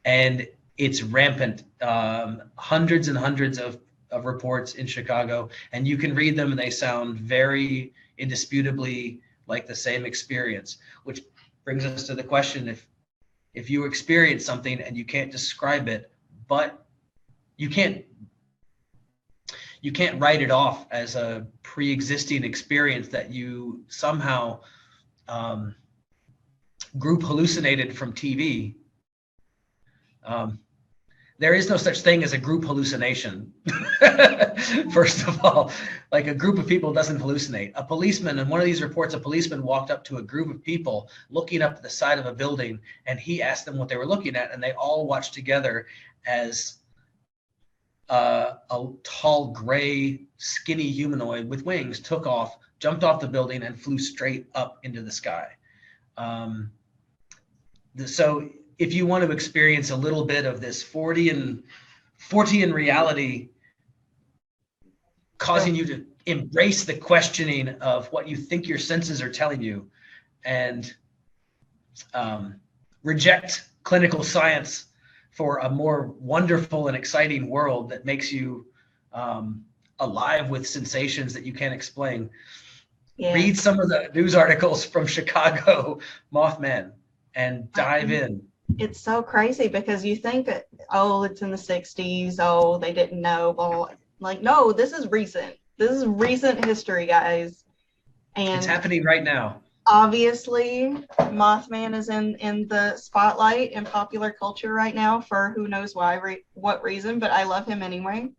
And it's rampant, hundreds and hundreds of reports in Chicago, and you can read them and they sound very indisputably like the same experience, which brings us to the question, if you experience something and you can't describe it, but you can't write it off as a pre-existing experience that you somehow group hallucinated from TV. There is no such thing as a group hallucination. First of all, like a group of people doesn't hallucinate. A policeman, in one of these reports, a policeman walked up to a group of people looking up at the side of a building, and he asked them what they were looking at, and they all watched together as a tall, gray, skinny humanoid with wings took off, jumped off the building, and flew straight up into the sky. So if you want to experience a little bit of this 40 in reality, causing you to embrace the questioning of what you think your senses are telling you, and reject clinical science for a more wonderful and exciting world that makes you alive with sensations that you can't explain. Read some of the news articles from Chicago Mothman and dive in. It's so crazy because you think that, oh, it's in the 60s. Oh, they didn't know. Well, like, no, this is recent. This is recent history, guys. And it's happening right now. Obviously, Mothman is in the spotlight in popular culture right now for who knows why, what reason, but I love him anyway.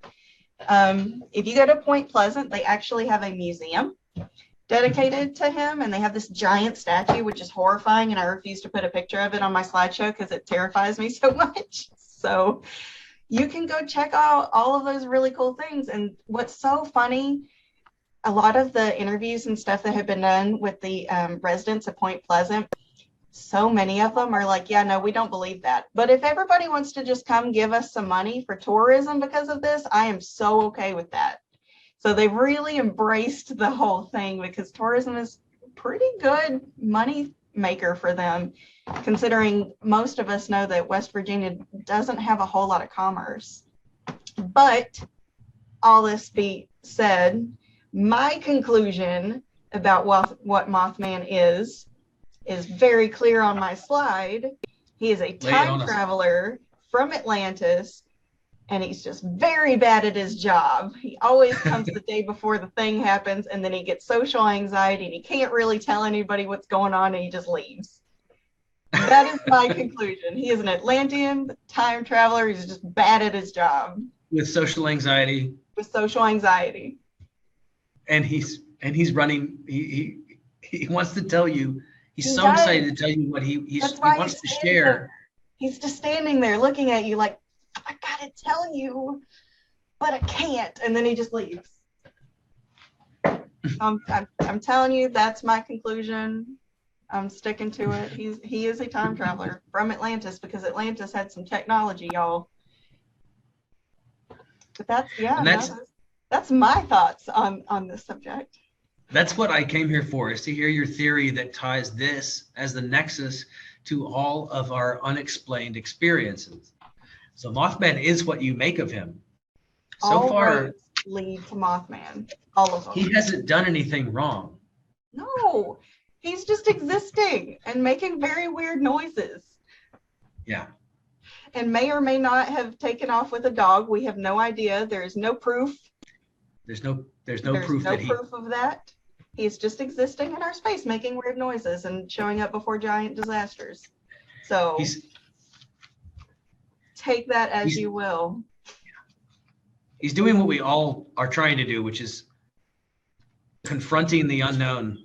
If you go to Point Pleasant, they actually have a museum dedicated to him, and they have this giant statue, which is horrifying, and I refuse to put a picture of it on my slideshow because it terrifies me so much. So you can go check out all of those really cool things. And what's so funny, a lot of the interviews and stuff that have been done with the residents of Point Pleasant, so many of them are like, yeah, no, we don't believe that. But if everybody wants to just come give us some money for tourism because of this, I am so okay with that. So they've really embraced the whole thing because tourism is pretty good money maker for them, considering most of us know that West Virginia doesn't have a whole lot of commerce. But all this being said, my conclusion about what Mothman is very clear on my slide. He is a time traveler from Atlantis, and he's just very bad at his job. He always comes the day before the thing happens, and then he gets social anxiety, and he can't really tell anybody what's going on, and he just leaves. That is my conclusion. He is an Atlantean time traveler. He's just bad at his job. With social anxiety. With social anxiety. And he's running. He wants to tell you. He's so excited to tell you what he wants to share. He's just standing there looking at you like, I gotta tell you, but I can't. And then he just leaves. I'm telling you, that's my conclusion. I'm sticking to it. He is a time traveler from Atlantis because Atlantis had some technology, y'all. But that's my thoughts on this subject. That's what I came here for, is to hear your theory that ties this as the nexus to all of our unexplained experiences. So Mothman is what you make of him. So all far, lead to Mothman. All of them. He hasn't done anything wrong. No, he's just existing and making very weird noises. Yeah. And may or may not have taken off with a dog. We have no idea. There is no proof. There's no proof of that. He's just existing in our space, making weird noises and showing up before giant disasters. So take that as you will. He's doing what we all are trying to do, which is confronting the unknown.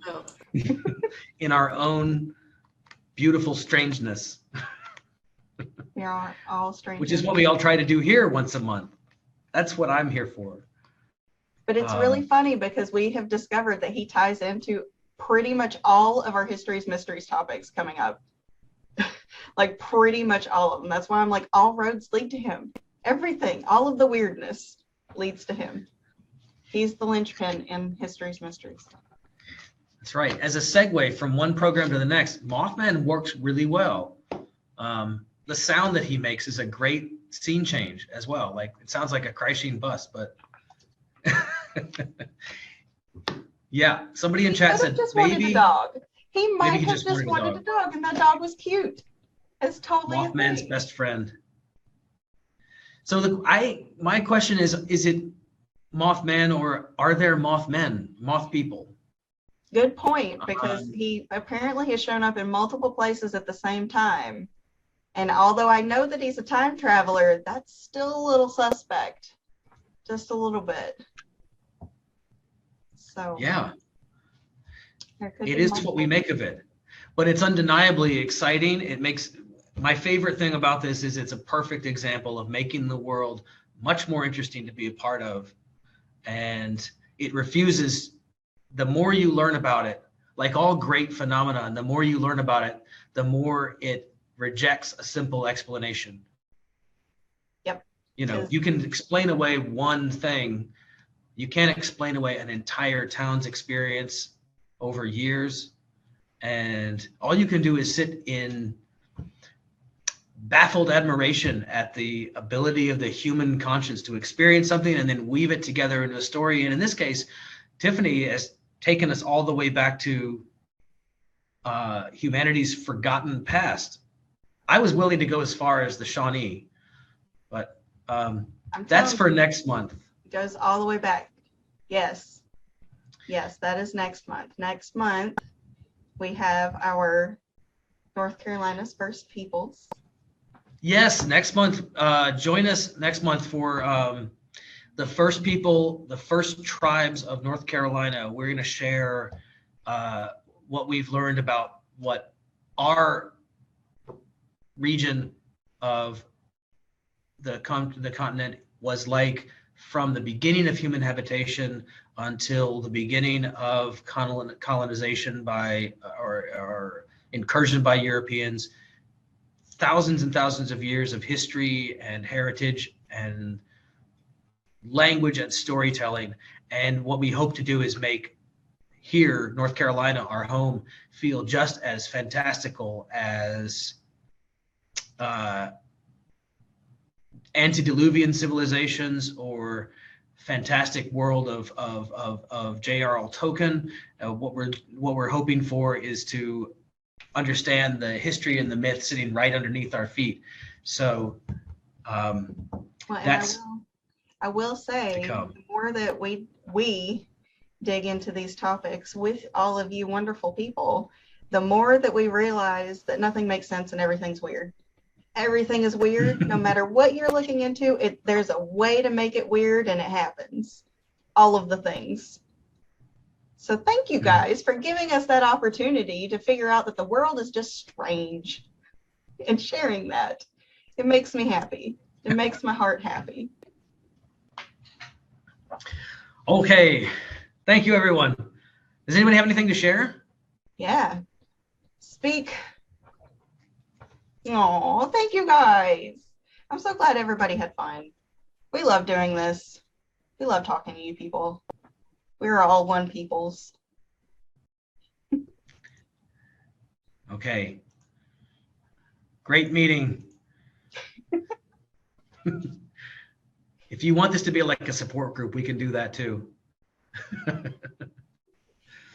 in our own beautiful strangeness, We are all strangers. which is what we all try to do here once a month. That's what I'm here for. But it's really funny because we have discovered that he ties into pretty much all of our History's Mysteries topics coming up. Like pretty much all of them. That's why I'm like, all roads lead to him. Everything, all of the weirdness leads to him. He's the linchpin in History's Mysteries. That's right. As a segue from one program to the next, Mothman works really well. The sound that he makes is a great scene change as well. Like it sounds like a crashing bus, but yeah. Somebody in chat said just wanted a dog. He might he have just just wanted a wanted a dog, and that dog was cute. It's totally Mothman's best friend. So my question is it Mothman or are there Mothmen, moth people? Good point, because he apparently has shown up in multiple places at the same time. And although I know that he's a time traveler, that's still a little suspect. Just a little bit. So yeah, it is what we make of it. But it's undeniably exciting. It makes my favorite thing about this is it's a perfect example of making the world much more interesting to be a part of. And it refuses, the more you learn about it, like all great phenomena, the more you learn about it, the more it rejects a simple explanation. Yep. You know, you can explain away one thing. You can't explain away an entire town's experience over years. And all you can do is sit in baffled admiration at the ability of the human conscience to experience something and then weave it together into a story. And in this case, Tiffany has taken us all the way back to humanity's forgotten past. I was willing to go as far as the Shawnee, but that's for next month. It goes all the way back. Yes. Yes, that is next month. Next month, we have our North Carolina's First Peoples. Yes, next month. Join us next month for the first people, the first tribes of North Carolina. We're going to share what we've learned about what our region of the continent was like from the beginning of human habitation until the beginning of colonization by or incursion by Europeans. Thousands and thousands of years of history and heritage and language and storytelling. And what we hope to do is make here, North Carolina, our home, feel just as fantastical as antediluvian civilizations or fantastic world of J.R.R. Tolkien. What we're hoping for is to understand the history and the myth sitting right underneath our feet. So that's. I will say, the more that we dig into these topics with all of you wonderful people, the more that we realize that nothing makes sense and everything's weird. Everything is weird. No matter what you're looking into, there's a way to make it weird, and it happens. All of the things. So thank you guys for giving us that opportunity to figure out that the world is just strange and sharing that. It makes me happy. It makes my heart happy. Okay. Thank you, everyone. Does anybody have anything to share? Yeah. Speak. Oh, thank you guys. I'm so glad everybody had fun. We love doing this. We love talking to you people. We're all one peoples. Okay. Great meeting. If you want this to be like a support group, we can do that too.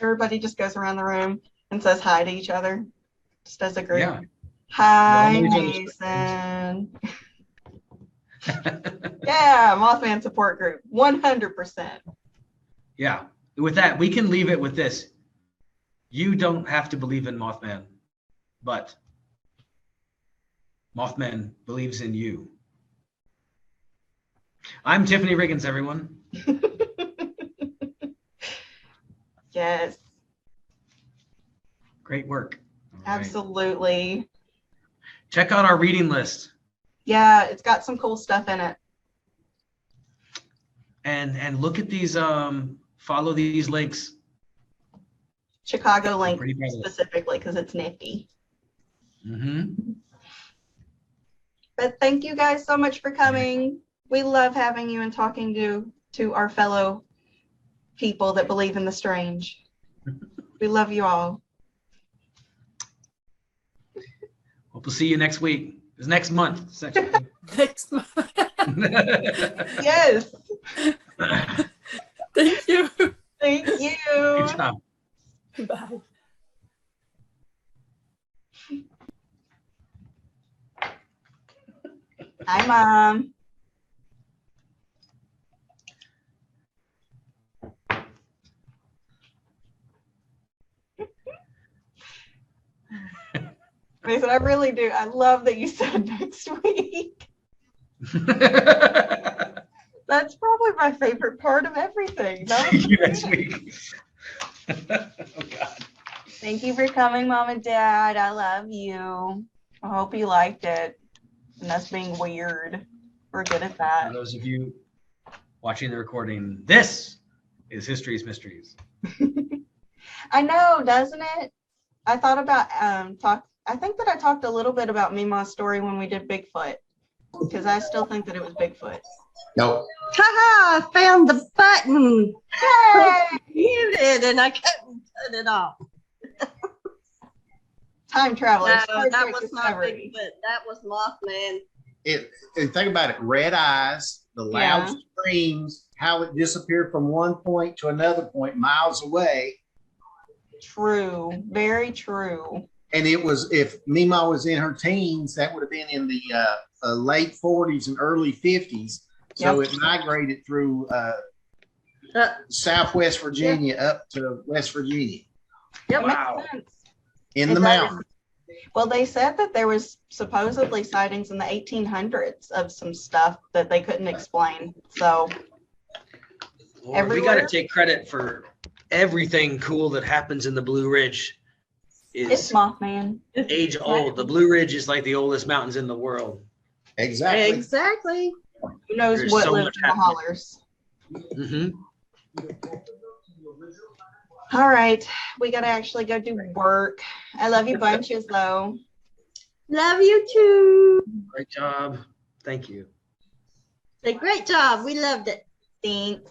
Everybody just goes around the room and says hi to each other, just as a group. Yeah. Hi, Mason. Yeah, Mothman support group, 100%. Yeah. With that, we can leave it with this. You don't have to believe in Mothman, but Mothman believes in you. I'm Tiffany Riggins, everyone. Yes. Great work. All right. Absolutely. Check out our reading list. Yeah, it's got some cool stuff in it. And look at these, follow these links. Chicago They're link pretty prevalent. specifically because it's nifty. Mm-hmm. But thank you guys so much for coming. We love having you and talking to our fellow people that believe in the strange. We love you all. Hope to see you next week. It's next month. Next month. Yes. Thank you. Thank you. Good job. Bye. Hi, Mom. Mason, I really do. I love that you said next week. That's probably my favorite part of everything. See you next week. Oh, God. Thank you for coming, Mom and Dad. I love you. I hope you liked it. And us being weird. We're good at For that. those of you watching the recording, this is History's Mysteries. I know, doesn't it? I thought about I think that I talked a little bit about Mima's story when we did Bigfoot. Because I still think that it was Bigfoot. Nope. Haha, found the button. Yay! Muted and I couldn't turn it off. Time traveler. No, Star that Trek was not Discovery. Bigfoot. That was Mothman. And think about it. Red eyes, the loud Yeah. screams, how it disappeared from one point to another point miles away. True. Very true. And it was, if Mima was in her teens, that would have been in the late 40s and early 50s. So Yep. it migrated through Uh, Southwest Virginia up to West Virginia Yep. Wow. Makes sense. in It the does. mountains. Well, they said that there was supposedly sightings in the 1800s of some stuff that they couldn't explain. So Lord, we got Everywhere? to take credit for everything cool that happens in the Blue Ridge. it's Is Mothman. age old. The Blue Ridge is like the oldest mountains in the world. Exactly. Exactly. Who knows There's what so lived much in the happening. hollers? Mm-hmm. All right, we gotta actually go do work. I love you bunches though. Love you too. Great job. Thank you. A great job. We loved it. Thanks.